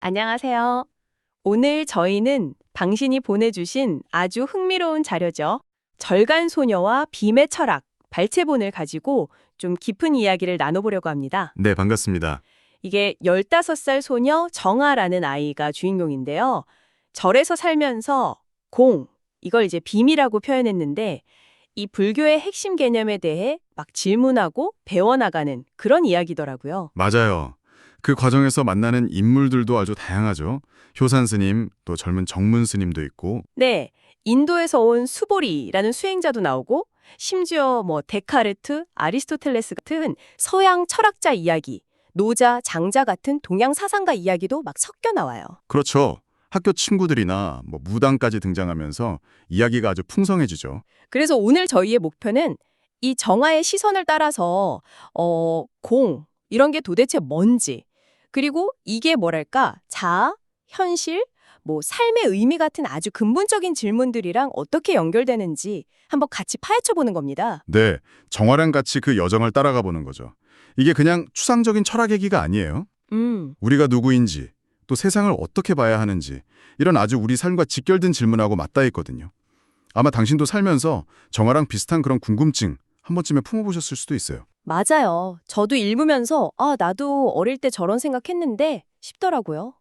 안녕하세요. 오늘 저희는 당신이 보내주신 아주 흥미로운 자료죠. 절간소녀와 빔의 철학, 발췌본을 가지고 좀 깊은 이야기를 나눠보려고 합니다. 네, 반갑습니다. 이게 15살 소녀 정아라는 아이가 주인공인데요. 절에서 살면서 이걸 이제 빔이라고 표현했는데 이 불교의 핵심 개념에 대해 막 질문하고 배워나가는 그런 이야기더라고요. 맞아요. 그 과정에서 만나는 인물들도 아주 다양하죠. 효산 스님, 또 젊은 정문 스님도 있고. 네, 인도에서 온 수보리라는 수행자도 나오고 심지어 뭐 데카르트, 아리스토텔레스 같은 서양 철학자 이야기, 노자, 장자 같은 동양 사상가 이야기도 막 섞여 나와요. 그렇죠. 학교 친구들이나 무당까지 등장하면서 이야기가 아주 풍성해지죠. 그래서 오늘 저희의 목표는 이 정아의 시선을 따라서 이런 게 도대체 뭔지, 그리고 이게 뭐랄까, 자아, 현실, 삶의 의미 같은 아주 근본적인 질문들이랑 어떻게 연결되는지 한번 같이 파헤쳐 보는 겁니다. 네, 정화랑 같이 그 여정을 따라가 보는 거죠. 이게 그냥 추상적인 철학 얘기가 아니에요. 우리가 누구인지, 또 세상을 어떻게 봐야 하는지, 이런 아주 우리 삶과 직결된 질문하고 맞닿아 있거든요. 아마 당신도 살면서 정화랑 비슷한 그런 궁금증 한 번쯤에 품어보셨을 수도 있어요. 맞아요. 저도 읽으면서 나도 어릴 때 저런 생각했는데 싶더라고요.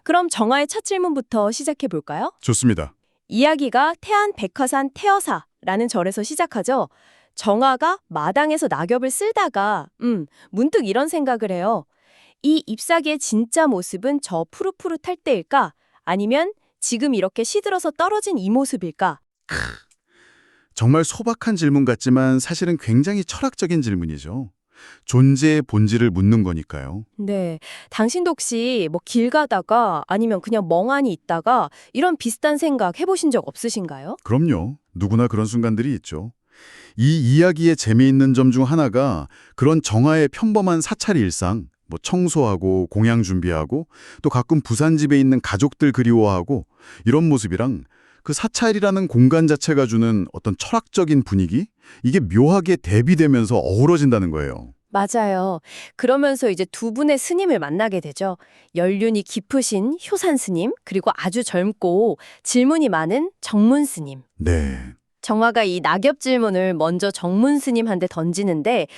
그럼 정아의 첫 질문부터 시작해 볼까요? 좋습니다. 이야기가 태안 백화산 태어사라는 절에서 시작하죠. 정아가 마당에서 낙엽을 쓸다가 문득 이런 생각을 해요. 이 잎사귀의 진짜 모습은 저 푸릇푸릇할 때일까? 아니면 지금 이렇게 시들어서 떨어진 이 모습일까? 정말 소박한 질문 같지만 사실은 굉장히 철학적인 질문이죠. 존재의 본질을 묻는 거니까요. 네. 당신도 혹시 길 가다가 아니면 그냥 멍하니 있다가 이런 비슷한 생각 해보신 적 없으신가요? 그럼요. 누구나 그런 순간들이 있죠. 이 이야기의 재미있는 점 중 하나가 그런 정아의 평범한 사찰 일상, 청소하고 공양 준비하고 또 가끔 부산집에 있는 가족들 그리워하고 이런 모습이랑 그 사찰이라는 공간 자체가 주는 어떤 철학적인 분위기? 이게 묘하게 대비되면서 어우러진다는 거예요. 맞아요. 그러면서 이제 두 분의 스님을 만나게 되죠. 연륜이 깊으신 효산 스님, 그리고 아주 젊고 질문이 많은 정문 스님. 네. 정화가 이 낙엽 질문을 먼저 정문 스님한테 던지는데,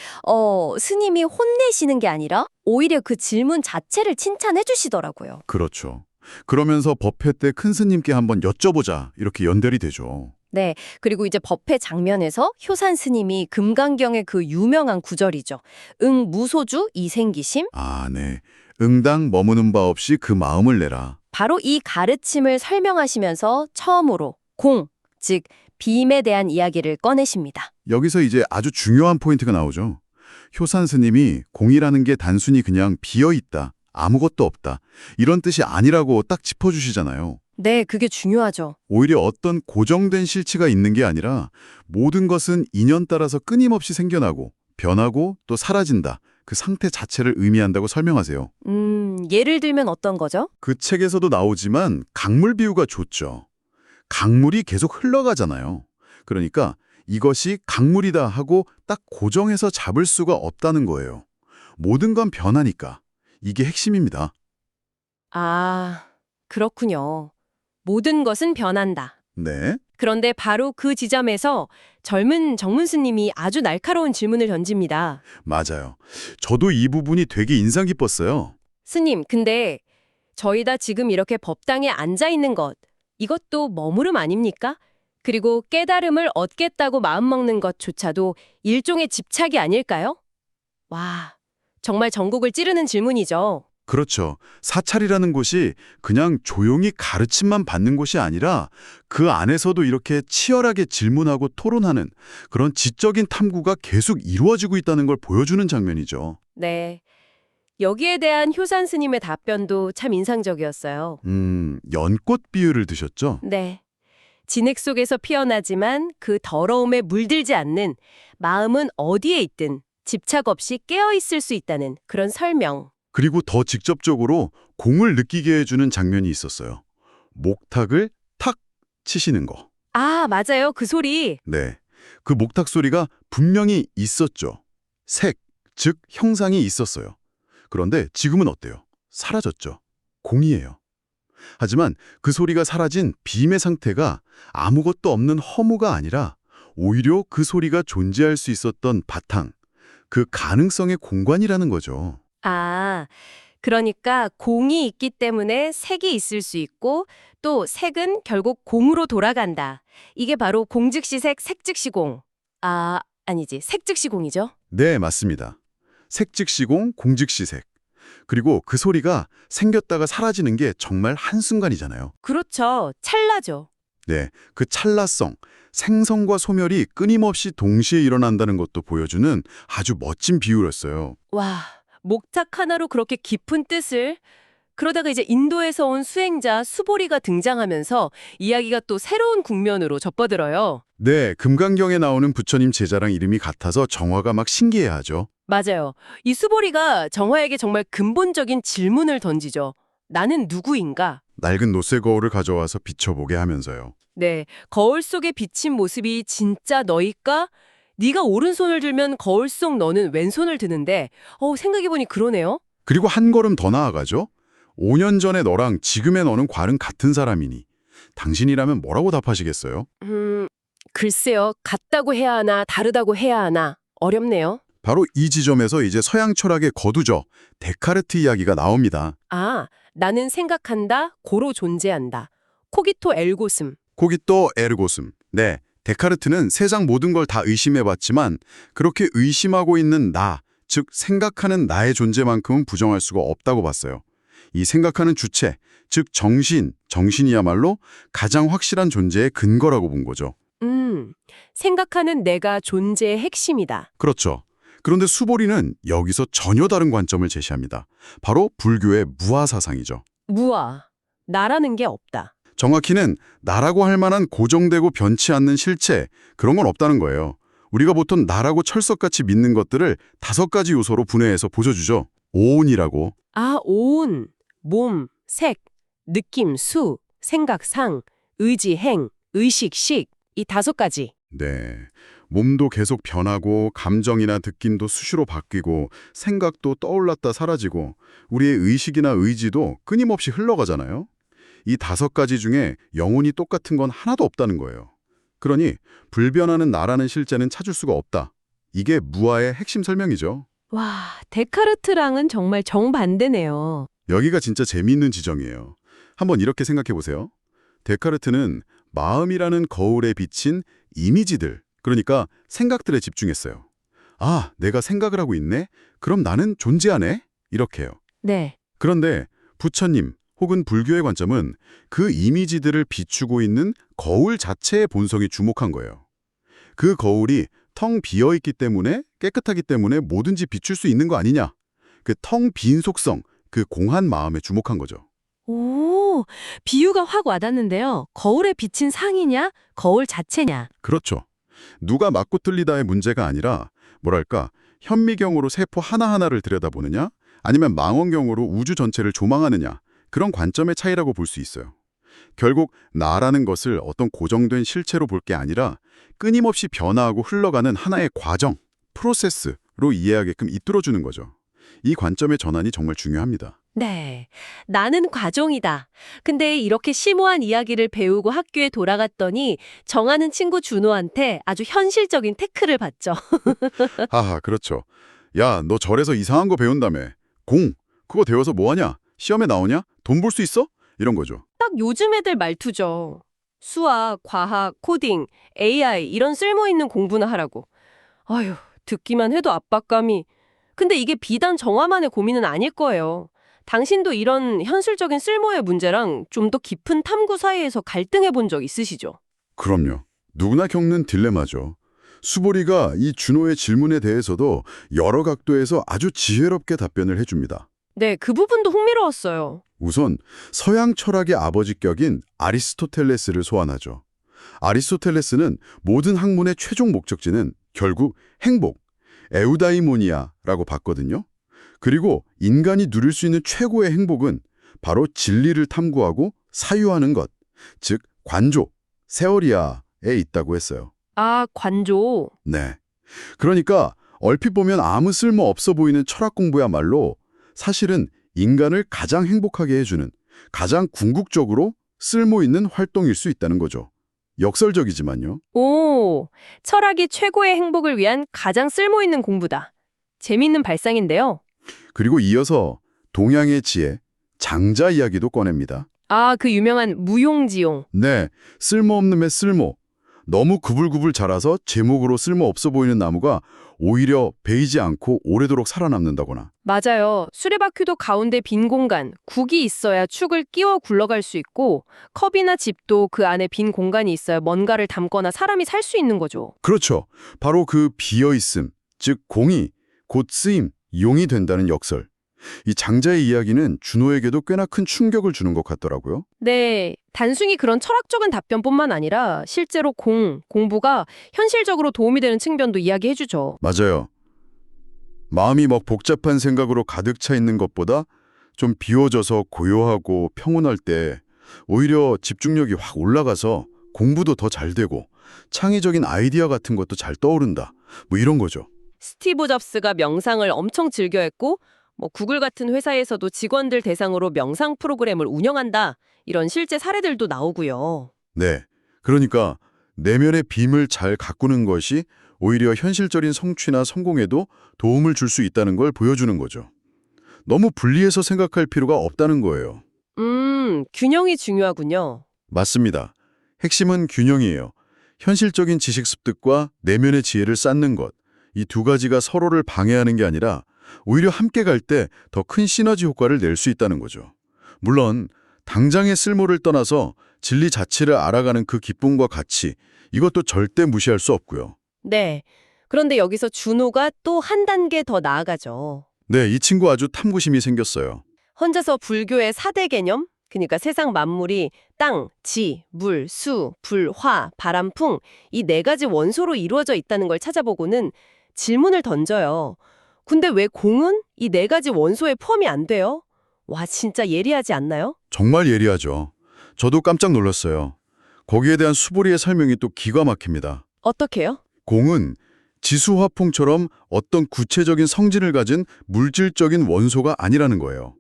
스님이 혼내시는 게 아니라 오히려 그 질문 자체를 칭찬해 주시더라고요. 그렇죠. 그러면서 법회 때 큰 스님께 한번 여쭤보자 이렇게 연결이 되죠. 네. 그리고 이제 법회 장면에서 효산 스님이 금강경의 그 유명한 구절이죠. 무소주 이생기심. 아, 네. 응당 머무는 바 없이 그 마음을 내라. 바로 이 가르침을 설명하시면서 처음으로 즉 빔에 대한 이야기를 꺼내십니다. 여기서 이제 아주 중요한 포인트가 나오죠. 효산 스님이 공이라는 게 단순히 그냥 비어있다, 아무것도 없다, 이런 뜻이 아니라고 딱 짚어주시잖아요. 네, 그게 중요하죠. 오히려 어떤 고정된 실체가 있는 게 아니라 모든 것은 인연 따라서 끊임없이 생겨나고 변하고 또 사라진다. 그 상태 자체를 의미한다고 설명하세요. 예를 들면 어떤 거죠? 그 책에서도 나오지만 강물 비유가 좋죠. 강물이 계속 흘러가잖아요. 그러니까 이것이 강물이다 하고 딱 고정해서 잡을 수가 없다는 거예요. 모든 건 변하니까. 이게 핵심입니다. 아, 그렇군요. 모든 것은 변한다. 네. 그런데 바로 그 지점에서 젊은 정문 스님이 아주 날카로운 질문을 던집니다. 맞아요. 저도 이 부분이 되게 인상 깊었어요. 스님, 근데 저희 다 지금 이렇게 법당에 앉아 있는 것, 이것도 머무름 아닙니까? 그리고 깨달음을 얻겠다고 마음먹는 것조차도 일종의 집착이 아닐까요? 와, 정말 전국을 찌르는 질문이죠. 그렇죠. 사찰이라는 곳이 그냥 조용히 가르침만 받는 곳이 아니라 그 안에서도 이렇게 치열하게 질문하고 토론하는 그런 지적인 탐구가 계속 이루어지고 있다는 걸 보여주는 장면이죠. 네. 여기에 대한 효산 스님의 답변도 참 인상적이었어요. 연꽃 비유를 드셨죠? 네. 진흙 속에서 피어나지만 그 더러움에 물들지 않는 마음은 어디에 있든 집착 없이 깨어 있을 수 있다는 그런 설명. 그리고 더 직접적으로 공을 느끼게 해주는 장면이 있었어요. 목탁을 탁 치시는 거. 아, 맞아요. 그 소리. 네. 그 목탁 소리가 분명히 있었죠. 색, 즉 형상이 있었어요. 그런데 지금은 어때요? 사라졌죠. 공이에요. 하지만 그 소리가 사라진 빔의 상태가 아무것도 없는 허무가 아니라 오히려 그 소리가 존재할 수 있었던 바탕, 그 가능성의 공간이라는 거죠. 아, 그러니까 공이 있기 때문에 색이 있을 수 있고 또 색은 결국 공으로 돌아간다. 이게 바로 공즉시색, 색즉시공. 아니지, 색즉시공이죠. 네, 맞습니다. 색즉시공, 공즉시색. 그리고 그 소리가 생겼다가 사라지는 게 정말 한순간이잖아요. 그렇죠. 찰나죠. 네, 그 찰나성, 생성과 소멸이 끊임없이 동시에 일어난다는 것도 보여주는 아주 멋진 비유였어요. 와, 목탁 하나로 그렇게 깊은 뜻을. 그러다가 이제 인도에서 온 수행자 수보리가 등장하면서 이야기가 또 새로운 국면으로 접어들어요. 네, 금강경에 나오는 부처님 제자랑 이름이 같아서 정화가 막 신기해하죠. 맞아요. 이 수보리가 정화에게 정말 근본적인 질문을 던지죠. 나는 누구인가? 낡은 노쇠 거울을 가져와서 비춰보게 하면서요. 네, 거울 속에 비친 모습이 진짜 너일까? 네가 오른손을 들면 거울 속 너는 왼손을 드는데 생각해보니 그러네요. 그리고 한 걸음 더 나아가죠. 5년 전에 너랑 지금의 너는 과는 같은 사람이니 당신이라면 뭐라고 답하시겠어요? 글쎄요. 같다고 해야 하나 다르다고 해야 하나 어렵네요. 바로 이 지점에서 이제 서양 철학의 거두죠. 데카르트 이야기가 나옵니다. 나는 생각한다, 고로 존재한다. 코기토 엘고슴. 코기또 에르고슴. 네, 데카르트는 세상 모든 걸 다 의심해봤지만 그렇게 의심하고 있는 나, 즉 생각하는 나의 존재만큼은 부정할 수가 없다고 봤어요. 이 생각하는 주체, 즉 정신이야말로 가장 확실한 존재의 근거라고 본 거죠. 생각하는 내가 존재의 핵심이다. 그렇죠. 그런데 수보리는 여기서 전혀 다른 관점을 제시합니다. 바로 불교의 무아 사상이죠. 무아. 나라는 게 없다. 정확히는 나라고 할 만한 고정되고 변치 않는 실체, 그런 건 없다는 거예요. 우리가 보통 나라고 철석같이 믿는 것들을 5가지 요소로 분해해서 보여주죠. 오온이라고. 오온. 몸, 색, 느낌, 수, 생각, 상, 의지, 행, 의식, 식. 이 5가지. 네. 몸도 계속 변하고 감정이나 느낌도 수시로 바뀌고 생각도 떠올랐다 사라지고 우리의 의식이나 의지도 끊임없이 흘러가잖아요. 이 5가지 중에 영혼이 똑같은 건 하나도 없다는 거예요. 그러니 불변하는 나라는 실제는 찾을 수가 없다. 이게 무아의 핵심 설명이죠. 와, 데카르트랑은 정말 정반대네요. 여기가 진짜 재미있는 지점이에요. 한번 이렇게 생각해 보세요. 데카르트는 마음이라는 거울에 비친 이미지들, 그러니까 생각들에 집중했어요. 내가 생각을 하고 있네? 그럼 나는 존재하네? 이렇게요. 네. 그런데 부처님 혹은 불교의 관점은 그 이미지들을 비추고 있는 거울 자체의 본성에 주목한 거예요. 그 거울이 텅 비어있기 때문에 깨끗하기 때문에 뭐든지 비출 수 있는 거 아니냐? 그 텅 빈 속성, 그 공한 마음에 주목한 거죠. 오, 비유가 확 와닿는데요. 거울에 비친 상이냐, 거울 자체냐. 그렇죠. 누가 맞고 틀리다의 문제가 아니라 뭐랄까 현미경으로 세포 하나하나를 들여다보느냐 아니면 망원경으로 우주 전체를 조망하느냐 그런 관점의 차이라고 볼 수 있어요. 결국 나라는 것을 어떤 고정된 실체로 볼 게 아니라 끊임없이 변화하고 흘러가는 하나의 과정, 프로세스로 이해하게끔 이끌어주는 거죠. 이 관점의 전환이 정말 중요합니다. 네, 나는 과정이다. 근데 이렇게 심오한 이야기를 배우고 학교에 돌아갔더니 정하는 친구 준호한테 아주 현실적인 태클을 받죠. 그렇죠. 야, 너 절에서 이상한 거 배운다며. 그거 배워서 뭐하냐? 시험에 나오냐? 돈 벌 수 있어? 이런 거죠. 딱 요즘 애들 말투죠. 수학, 과학, 코딩, AI 이런 쓸모있는 공부나 하라고. 아휴, 듣기만 해도 압박감이. 근데 이게 비단 정화만의 고민은 아닐 거예요. 당신도 이런 현실적인 쓸모의 문제랑 좀 더 깊은 탐구 사이에서 갈등해 본 적 있으시죠? 그럼요. 누구나 겪는 딜레마죠. 수보리가 이 준호의 질문에 대해서도 여러 각도에서 아주 지혜롭게 답변을 해줍니다. 네, 그 부분도 흥미로웠어요. 우선 서양 철학의 아버지격인 아리스토텔레스를 소환하죠. 아리스토텔레스는 모든 학문의 최종 목적지는 결국 행복, 에우다이모니아라고 봤거든요. 그리고 인간이 누릴 수 있는 최고의 행복은 바로 진리를 탐구하고 사유하는 것, 즉 관조, 세어리아에 있다고 했어요. 관조. 네. 그러니까 얼핏 보면 아무 쓸모 없어 보이는 철학 공부야말로 사실은 인간을 가장 행복하게 해주는 가장 궁극적으로 쓸모 있는 활동일 수 있다는 거죠. 역설적이지만요. 오, 철학이 최고의 행복을 위한 가장 쓸모있는 공부다. 재미있는 발상인데요. 그리고 이어서 동양의 지혜, 장자 이야기도 꺼냅니다. 아, 그 유명한 무용지용. 네, 쓸모없음의 쓸모. 너무 구불구불 자라서 제목으로 쓸모없어 보이는 나무가 오히려 베이지 않고 오래도록 살아남는다거나. 맞아요. 수레바퀴도 가운데 빈 공간, 국이 있어야 축을 끼워 굴러갈 수 있고 컵이나 집도 그 안에 빈 공간이 있어야 뭔가를 담거나 사람이 살 수 있는 거죠. 그렇죠. 바로 그 비어있음, 즉 공이 곧 쓰임, 용이 된다는 역설. 이 장자의 이야기는 준호에게도 꽤나 큰 충격을 주는 것 같더라고요. 네, 단순히 그런 철학적인 답변뿐만 아니라 실제로 공부가 현실적으로 도움이 되는 측면도 이야기해주죠. 맞아요. 마음이 막 복잡한 생각으로 가득 차 있는 것보다 좀 비워져서 고요하고 평온할 때 오히려 집중력이 확 올라가서 공부도 더 잘 되고 창의적인 아이디어 같은 것도 잘 떠오른다. 뭐 이런 거죠. 스티브 잡스가 명상을 엄청 즐겨했고 구글 같은 회사에서도 직원들 대상으로 명상 프로그램을 운영한다. 이런 실제 사례들도 나오고요. 네. 그러니까 내면의 빔을 잘 가꾸는 것이 오히려 현실적인 성취나 성공에도 도움을 줄 수 있다는 걸 보여주는 거죠. 너무 분리해서 생각할 필요가 없다는 거예요. 균형이 중요하군요. 맞습니다. 핵심은 균형이에요. 현실적인 지식 습득과 내면의 지혜를 쌓는 것. 이 두 가지가 서로를 방해하는 게 아니라 오히려 함께 갈 때 더 큰 시너지 효과를 낼 수 있다는 거죠. 물론 당장의 쓸모를 떠나서 진리 자체를 알아가는 그 기쁨과 가치, 이것도 절대 무시할 수 없고요. 네. 그런데 여기서 준호가 또 한 단계 더 나아가죠. 네, 이 친구 아주 탐구심이 생겼어요. 혼자서 불교의 4대 개념, 그러니까 세상 만물이 땅, 지, 물, 수, 불, 화, 바람, 풍, 이 4가지 원소로 이루어져 있다는 걸 찾아보고는 질문을 던져요. 근데 왜 공은 이 4가지 원소에 포함이 안 돼요? 와, 진짜 예리하지 않나요? 정말 예리하죠. 저도 깜짝 놀랐어요. 거기에 대한 수보리의 설명이 또 기가 막힙니다. 어떻게요? 공은 지수화풍처럼 어떤 구체적인 성질을 가진 물질적인 원소가 아니라는 거예요.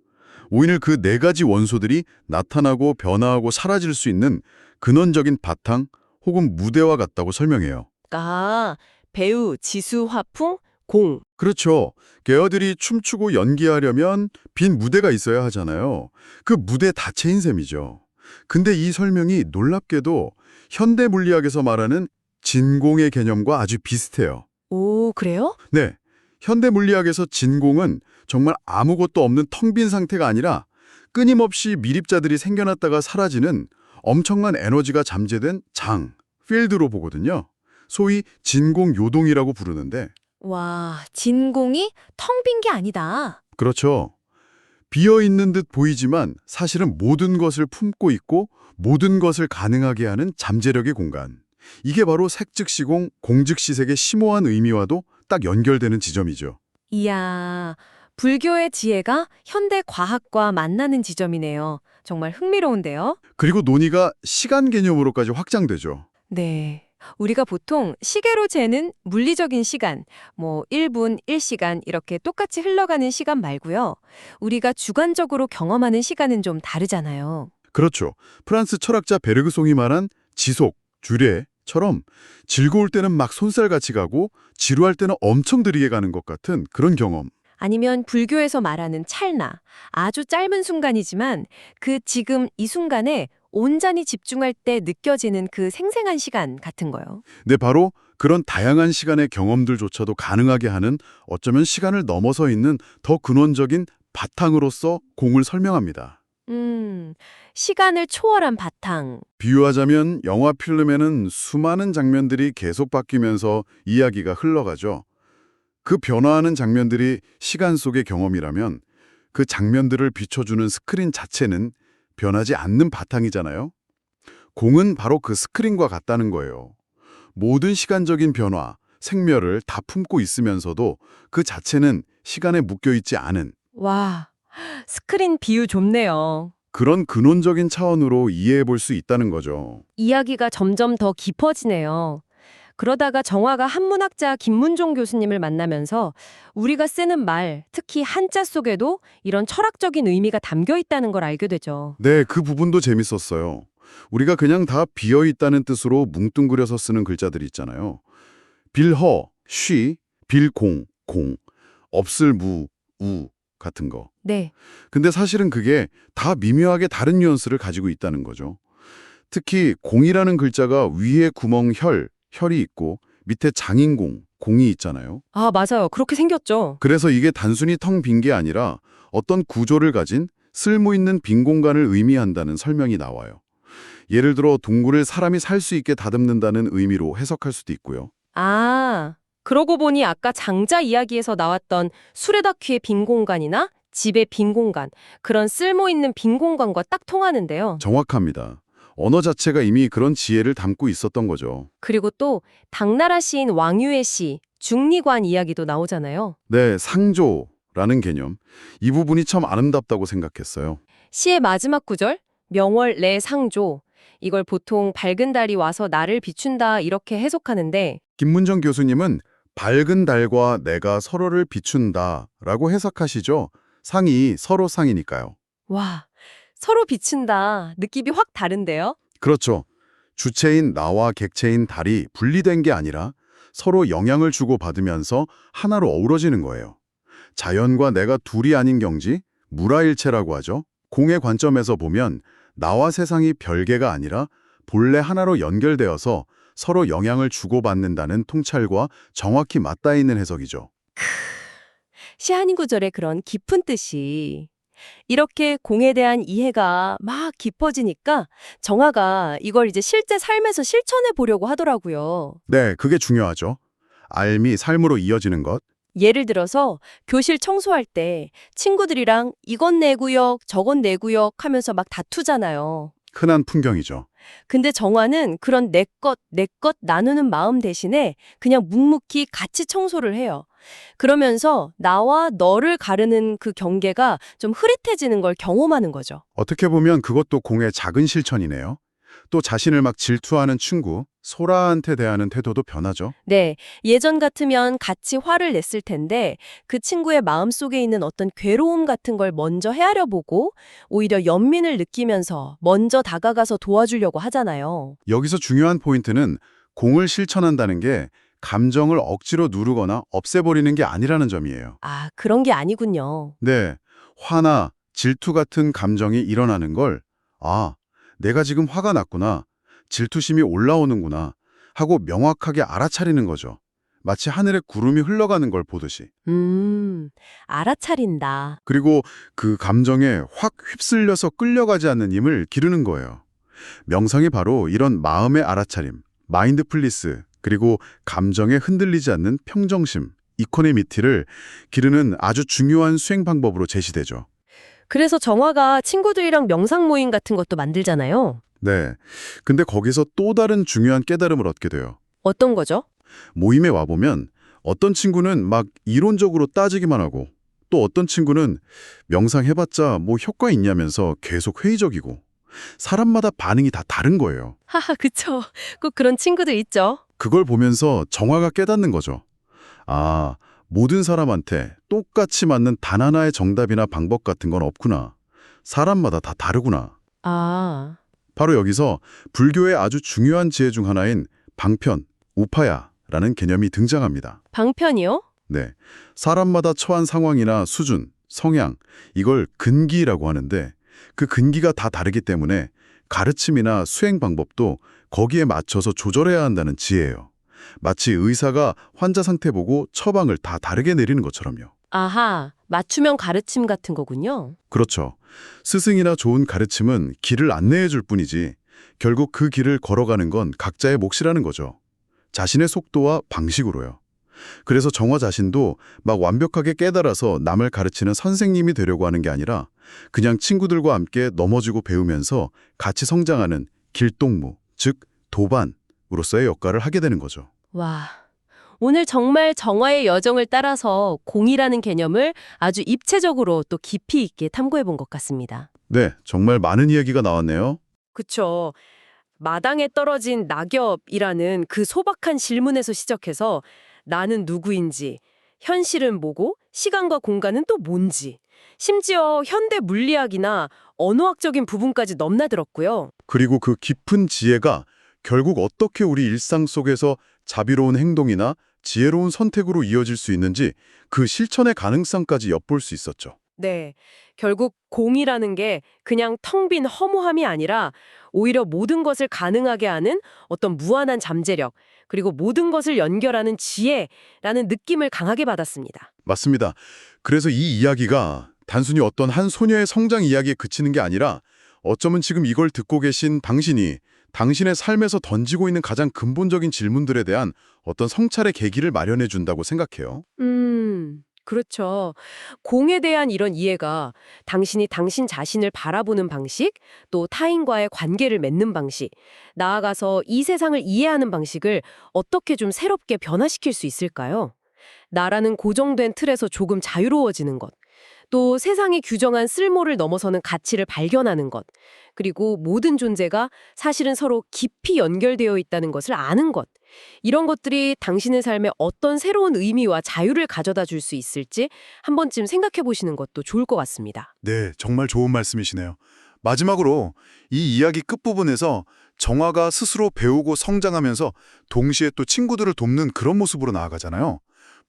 오히려 그 4가지 원소들이 나타나고 변화하고 사라질 수 있는 근원적인 바탕 혹은 무대와 같다고 설명해요. 아, 배우, 지수, 화풍, 공. 그렇죠. 개어들이 춤추고 연기하려면 빈 무대가 있어야 하잖아요. 그 무대 자체인 셈이죠. 근데 이 설명이 놀랍게도 현대 물리학에서 말하는 진공의 개념과 아주 비슷해요. 오, 그래요? 네, 현대 물리학에서 진공은 정말 아무것도 없는 텅 빈 상태가 아니라 끊임없이 미립자들이 생겨났다가 사라지는 엄청난 에너지가 잠재된 장, 필드로 보거든요. 소위 진공 요동이라고 부르는데 와, 진공이 텅 빈 게 아니다. 그렇죠. 비어있는 듯 보이지만 사실은 모든 것을 품고 있고 모든 것을 가능하게 하는 잠재력의 공간. 이게 바로 색즉시공, 공즉시색의 심오한 의미와도 딱 연결되는 지점이죠. 이야, 불교의 지혜가 현대 과학과 만나는 지점이네요. 정말 흥미로운데요? 그리고 논의가 시간 개념으로까지 확장되죠. 네. 우리가 보통 시계로 재는 물리적인 시간, 1분, 1시간 이렇게 똑같이 흘러가는 시간 말고요. 우리가 주관적으로 경험하는 시간은 좀 다르잖아요. 그렇죠. 프랑스 철학자 베르그송이 말한 지속, 주례처럼 즐거울 때는 막 손살같이 가고 지루할 때는 엄청 느리게 가는 것 같은 그런 경험. 아니면 불교에서 말하는 찰나, 아주 짧은 순간이지만 그 지금 이 순간에 온전히 집중할 때 느껴지는 그 생생한 시간 같은 거요. 네, 바로 그런 다양한 시간의 경험들조차도 가능하게 하는 어쩌면 시간을 넘어서 있는 더 근원적인 바탕으로서 공을 설명합니다. 시간을 초월한 바탕. 비유하자면 영화 필름에는 수많은 장면들이 계속 바뀌면서 이야기가 흘러가죠. 그 변화하는 장면들이 시간 속의 경험이라면 그 장면들을 비춰주는 스크린 자체는 변하지 않는 바탕이잖아요. 공은 바로 그 스크린과 같다는 거예요. 모든 시간적인 변화, 생멸을 다 품고 있으면서도 그 자체는 시간에 묶여있지 않은 와, 스크린 비유 좋네요. 그런 근원적인 차원으로 이해해 볼 수 있다는 거죠. 이야기가 점점 더 깊어지네요. 그러다가 정화가 한문학자 김문종 교수님을 만나면서 우리가 쓰는 말, 특히 한자 속에도 이런 철학적인 의미가 담겨 있다는 걸 알게 되죠. 네, 그 부분도 재밌었어요. 우리가 그냥 다 비어 있다는 뜻으로 뭉뚱그려서 쓰는 글자들이 있잖아요. 빌허, 쉬, 빌공, 공, 없을 무, 우 같은 거. 네. 근데 사실은 그게 다 미묘하게 다른 뉘앙스를 가지고 있다는 거죠. 특히 공이라는 글자가 위에 구멍 혈이 있고 밑에 장인공, 공이 있잖아요. 아, 맞아요. 그렇게 생겼죠. 그래서 이게 단순히 텅 빈 게 아니라 어떤 구조를 가진 쓸모 있는 빈 공간을 의미한다는 설명이 나와요. 예를 들어 동굴을 사람이 살 수 있게 다듬는다는 의미로 해석할 수도 있고요. 아, 그러고 보니 아까 장자 이야기에서 나왔던 수레바퀴의 빈 공간이나 집의 빈 공간, 그런 쓸모 있는 빈 공간과 딱 통하는데요. 정확합니다. 언어 자체가 이미 그런 지혜를 담고 있었던 거죠. 그리고 또 당나라 시인 왕유의 시, 중리관 이야기도 나오잖아요. 네, 상조라는 개념. 이 부분이 참 아름답다고 생각했어요. 시의 마지막 구절, 명월 내 상조. 이걸 보통 밝은 달이 와서 나를 비춘다 이렇게 해석하는데 김문정 교수님은 밝은 달과 내가 서로를 비춘다라고 해석하시죠. 상이 서로 상이니까요. 와, 서로 비춘다. 느낌이 확 다른데요? 그렇죠. 주체인 나와 객체인 달이 분리된 게 아니라 서로 영향을 주고받으면서 하나로 어우러지는 거예요. 자연과 내가 둘이 아닌 경지, 무라일체라고 하죠. 공의 관점에서 보면 나와 세상이 별개가 아니라 본래 하나로 연결되어서 서로 영향을 주고받는다는 통찰과 정확히 맞닿아 있는 해석이죠. 시한인 구절의 그런 깊은 뜻이 이렇게 공에 대한 이해가 막 깊어지니까 정화가 이걸 이제 실제 삶에서 실천해 보려고 하더라고요. 네, 그게 중요하죠. 알미 삶으로 이어지는 것. 예를 들어서 교실 청소할 때 친구들이랑 이건 내 구역, 저건 내 구역 하면서 막 다투잖아요. 흔한 풍경이죠. 근데 정화는 그런 내 것 나누는 마음 대신에 그냥 묵묵히 같이 청소를 해요. 그러면서 나와 너를 가르는 그 경계가 좀 흐릿해지는 걸 경험하는 거죠. 어떻게 보면 그것도 공의 작은 실천이네요. 또 자신을 막 질투하는 친구, 소라한테 대하는 태도도 변하죠. 네, 예전 같으면 같이 화를 냈을 텐데 그 친구의 마음속에 있는 어떤 괴로움 같은 걸 먼저 헤아려 보고 오히려 연민을 느끼면서 먼저 다가가서 도와주려고 하잖아요. 여기서 중요한 포인트는 공을 실천한다는 게 감정을 억지로 누르거나 없애버리는 게 아니라는 점이에요. 아, 그런 게 아니군요. 네, 화나 질투 같은 감정이 일어나는 걸 내가 지금 화가 났구나, 질투심이 올라오는구나 하고 명확하게 알아차리는 거죠. 마치 하늘에 구름이 흘러가는 걸 보듯이. 알아차린다. 그리고 그 감정에 확 휩쓸려서 끌려가지 않는 힘을 기르는 거예요. 명상이 바로 이런 마음의 알아차림, 마인드풀리스, 그리고 감정에 흔들리지 않는 평정심, 이코노미티를 기르는 아주 중요한 수행 방법으로 제시되죠. 그래서 정화가 친구들이랑 명상 모임 같은 것도 만들잖아요. 네. 근데 거기서 또 다른 중요한 깨달음을 얻게 돼요. 어떤 거죠? 모임에 와보면 어떤 친구는 막 이론적으로 따지기만 하고 또 어떤 친구는 명상해봤자 뭐 효과 있냐면서 계속 회의적이고 사람마다 반응이 다 다른 거예요. 하하, 그쵸. 꼭 그런 친구들 있죠. 그걸 보면서 정화가 깨닫는 거죠. 모든 사람한테 똑같이 맞는 단 하나의 정답이나 방법 같은 건 없구나. 사람마다 다 다르구나. 아, 바로 여기서 불교의 아주 중요한 지혜 중 하나인 방편, 우파야라는 개념이 등장합니다. 방편이요? 네, 사람마다 처한 상황이나 수준, 성향, 이걸 근기라고 하는데 그 근기가 다 다르기 때문에 가르침이나 수행 방법도 거기에 맞춰서 조절해야 한다는 지혜예요. 마치 의사가 환자 상태 보고 처방을 다 다르게 내리는 것처럼요. 아하, 맞춤형 가르침 같은 거군요. 그렇죠. 스승이나 좋은 가르침은 길을 안내해 줄 뿐이지 결국 그 길을 걸어가는 건 각자의 몫이라는 거죠. 자신의 속도와 방식으로요. 그래서 정화 자신도 막 완벽하게 깨달아서 남을 가르치는 선생님이 되려고 하는 게 아니라 그냥 친구들과 함께 넘어지고 배우면서 같이 성장하는 길동무, 즉 도반으로서의 역할을 하게 되는 거죠. 와, 오늘 정말 정화의 여정을 따라서 공이라는 개념을 아주 입체적으로 또 깊이 있게 탐구해 본 것 같습니다. 네, 정말 많은 이야기가 나왔네요. 그쵸. 마당에 떨어진 낙엽이라는 그 소박한 질문에서 시작해서 나는 누구인지, 현실은 뭐고, 시간과 공간은 또 뭔지, 심지어 현대 물리학이나 언어학적인 부분까지 넘나들었고요. 그리고 그 깊은 지혜가 결국 어떻게 우리 일상 속에서 자비로운 행동이나 지혜로운 선택으로 이어질 수 있는지 그 실천의 가능성까지 엿볼 수 있었죠. 네, 결국 공이라는 게 그냥 텅 빈 허무함이 아니라 오히려 모든 것을 가능하게 하는 어떤 무한한 잠재력, 그리고 모든 것을 연결하는 지혜라는 느낌을 강하게 받았습니다. 맞습니다. 그래서 이 이야기가 단순히 어떤 한 소녀의 성장 이야기에 그치는 게 아니라 어쩌면 지금 이걸 듣고 계신 당신이 당신의 삶에서 던지고 있는 가장 근본적인 질문들에 대한 어떤 성찰의 계기를 마련해 준다고 생각해요. 그렇죠. 공에 대한 이런 이해가 당신이 당신 자신을 바라보는 방식, 또 타인과의 관계를 맺는 방식, 나아가서 이 세상을 이해하는 방식을 어떻게 좀 새롭게 변화시킬 수 있을까요? 나라는 고정된 틀에서 조금 자유로워지는 것, 또 세상이 규정한 쓸모를 넘어서는 가치를 발견하는 것, 그리고 모든 존재가 사실은 서로 깊이 연결되어 있다는 것을 아는 것, 이런 것들이 당신의 삶에 어떤 새로운 의미와 자유를 가져다 줄 수 있을지 한 번쯤 생각해 보시는 것도 좋을 것 같습니다. 네, 정말 좋은 말씀이시네요. 마지막으로 이 이야기 끝부분에서 정화가 스스로 배우고 성장하면서 동시에 또 친구들을 돕는 그런 모습으로 나아가잖아요.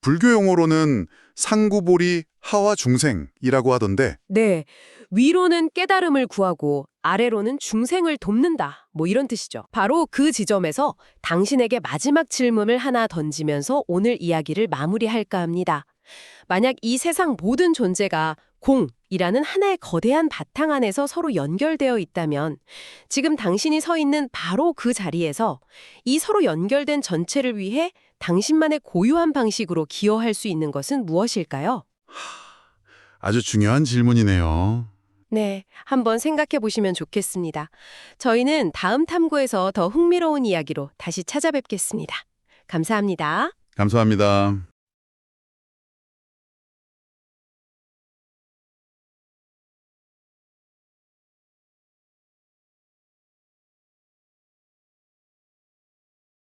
불교 용어로는 상구보리 하와 중생이라고 하던데 네, 위로는 깨달음을 구하고 아래로는 중생을 돕는다. 뭐 이런 뜻이죠. 바로 그 지점에서 당신에게 마지막 질문을 하나 던지면서 오늘 이야기를 마무리할까 합니다. 만약 이 세상 모든 존재가 공이라는 하나의 거대한 바탕 안에서 서로 연결되어 있다면 지금 당신이 서 있는 바로 그 자리에서 이 서로 연결된 전체를 위해 당신만의 고유한 방식으로 기여할 수 있는 것은 무엇일까요? 아주 중요한 질문이네요. 네, 한번 생각해 보시면 좋겠습니다. 저희는 다음 탐구에서 더 흥미로운 이야기로 다시 찾아뵙겠습니다. 감사합니다. 감사합니다.